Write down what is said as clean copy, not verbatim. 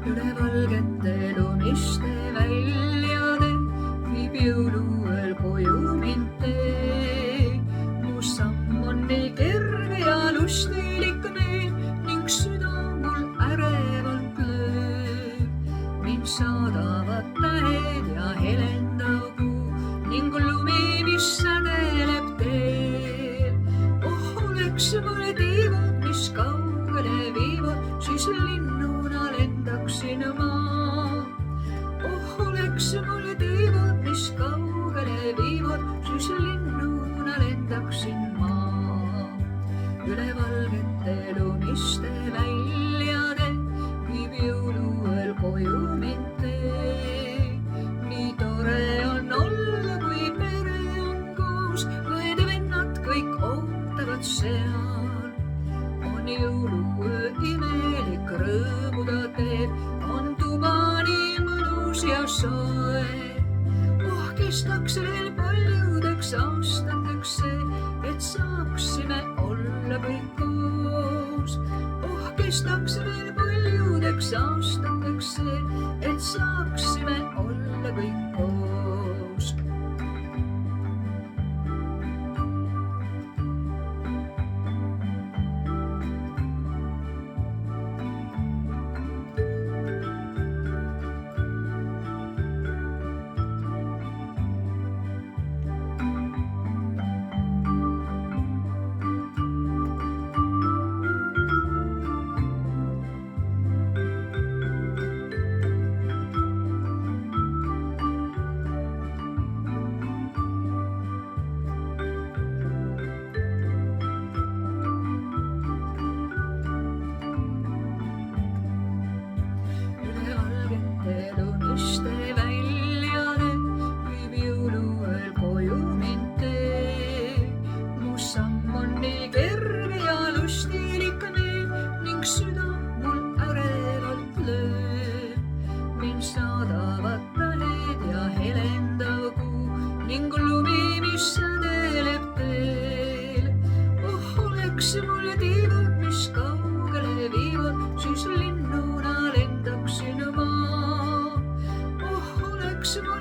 üle valgete lumiste väljade viib jõuluööl koju mind tee. Mu samm on nii kerge ja lustilik meel ning süda mul ärevalt lööb. Mind saadavad tähed ja helendav kuu ning lumi, mis sädeleb teel. Oh, oleks mul tiivad, mis kaugele viivad, siis linnuna lendaksin ma. Oh, oleks mul tiivad, mis kaugele viivad, siis linnuna lendaksin ma. Üle valgete lumiste väljade viib jõuluööl koju mind tee. Nii tore on olla, kui pere on koos, õed-vennad kõik ootavad seal. On jõuluöö imelik, rõõmu ta teeb, on tuba nii mõnus ja soe. Oh, kestaks veel paljudeks aastateks see, et saaksime olla kõik koos. Oh, kestaks veel paljudeks aastateks see, et saaksime olla kõik koos. Lumiste väljade viib jõuluööl koju mind tee. Mu samm on nii kerge ja lustilik meel ning süda mul ärevalt lööb. Mind saadavad tähed ja helendav kuu ning lumi, mis sädeleb teel. Oh, oleks mul tiivad, mis kaugele viivad, siis linnuna lendaksin ma. Oleks mul